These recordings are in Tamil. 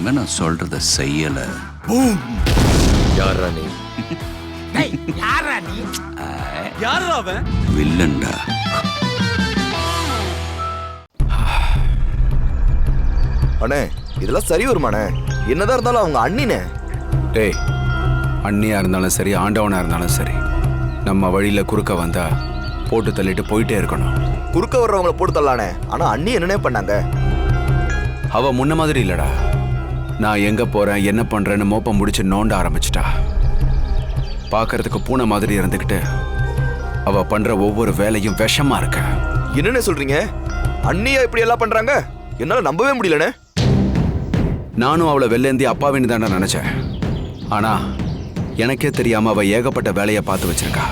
இனிமே நான் சொல்றத செய்யல. யாரா நீ? யாரா அவன்? வில்லன்டா. அண்ணே இதெல்லாம் சரி வருமாண்ணே? என்னதான் இருந்தாலும் அவங்க அண்ணினே. டேய், அண்ணியா இருந்தாலும் சரி, ஆண்டவனா இருந்தாலும் சரி, நம்ம வழியில குறுக்க வந்தா போட்டு தள்ளிட்டு போயிட்டே இருக்கணும். குறுக்க வர்றவங்களை போட்டு தள்ளானே. ஆனா அண்ணி என்னனே பண்ணாங்க? அவ முன்ன மாதிரி இல்லடா. நான் எங்க போறேன் என்ன பண்றேன்னு மோப்பம் முடிச்சு நோண்ட ஆரம்பிச்சிட்டா. பார்க்கறதுக்கு பூனை மாதிரி இருந்துகிட்டு அவ பண்ற ஒவ்வொரு வேலையும் விஷமா இருக்கு. என்னன்னு சொல்றீங்க? அண்ணியா இப்படி எல்லாம் பண்றாங்க? என்னால நம்பவே முடியலண்ணே. நானும் அவளை வெள்ளேந்தி அப்பாவின்னு தானே நினைச்சேன். ஆனா எனக்கே தெரியாம அவ ஏகப்பட்ட வேலையை பார்த்து வச்சிருக்கா.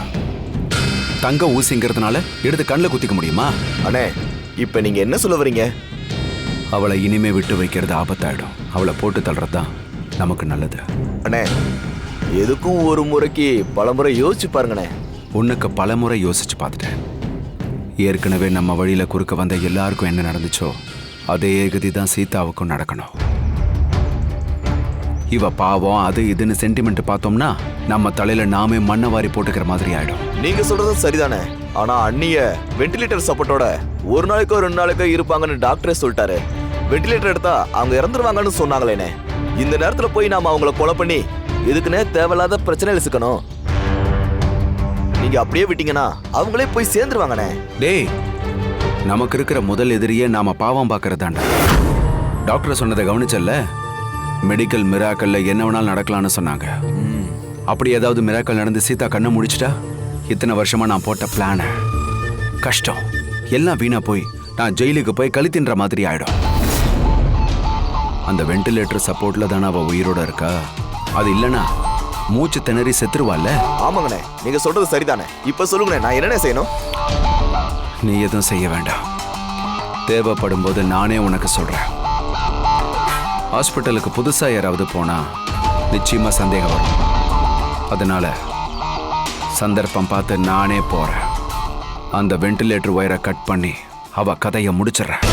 தங்க ஊசிங்கிறதுனால எடுத்து கண்ணில் குத்திக்க முடியுமா? அண்ணே இப்ப நீங்க என்ன சொல்ல வரீங்க? அவளை இனிமே விட்டு வைக்கிறது ஆபத்தாயிடும். அவளை போட்டு தள்ளுறதுதான் நமக்கு நல்லது. அண்ணே எதுக்கும் ஒரு முறைக்கு பலமுறை யோசிச்சு பாருங்கண்ணே. உன்னுக்கு பலமுறை யோசிச்சு பார்த்துட்டேன். ஏற்கனவே நம்ம வழியில குறுக்க வந்த எல்லாருக்கும் என்ன நடந்துச்சோ அதே கதி தான் சீதாவுக்கும் நடக்கணும். இவ பாவம் அது இதுன்னு சென்டிமெண்ட் பார்த்தோம்னா நம்ம தலையில நாமே மண்ணை வாரி போட்டுக்கிற மாதிரி ஆயிடும். நீங்க சொல்றதும் சரிதானே. ஆனா அண்ணிய வென்டிலேட்டர் சப்போர்ட்டோட ஒரு நாளைக்கோ 2 நாளைக்கோ இருப்பாங்கன்னு டாக்டரே சொல்லிட்டாரு. வென்டிலேட்டர் எடுத்தா அவங்க இறந்துருவாங்கன்னு சொன்னாங்களேனே. இந்த நேரத்துல போய் நாம அவங்கள கொலை பண்ணி எதுக்குன்னே தேவையில்லாத பிரச்சனையில சிக்கணும். நீங்க அப்படியே விட்டீங்கன்னா அவங்களே போய் சேர்ந்துருவாங்கண்ணே. டேய், நமக்கு இருக்கிற முதல் எதிரியே நாம பாவம் பார்க்கறதாண்டா. டாக்டர் சொன்னதை கவனிச்சல்ல? மெடிக்கல் மிராக்கல்ல என்ன வேணாலும் நடக்கலாம்னு சொன்னாங்க. அப்படி ஏதாவது மிராக்கல் நடந்து சீதா கண்ணை முடிச்சிட்டா இத்தனை வருஷமா நான் போட்ட பிளான கஷ்டம் எல்லாம் வீணா போய் நான் ஜெயிலுக்கு போய் கழி தின்ற மாதிரி ஆயிடும். அந்த வென்டிலேட்டர் சப்போர்ட்ல தானே அவ உயிரோட இருக்கா. அது இல்லைன்னா மூச்சு திணறி செத்துருவாள்ல. ஆமாங்கண்ணே நீங்க சொல்றது சரிதானே. இப்ப சொல்லுங்கண்ணே நான் என்னண்ணே செய்யணும்? நீ எதுவும் செய்ய வேண்டாம். தேவைப்படும் போது நானே உனக்கு சொல்றேன். ஹாஸ்பிட்டலுக்கு புதுசா யாராவது போனா நிச்சயமா சந்தேகம் வரும். அதனால சந்தர்ப்பம் பார்த்து நானே போறேன். அந்த வென்டிலேட்டர் ஒயரை கட் பண்ணி அவ கதையை முடிச்சிடுறேன்.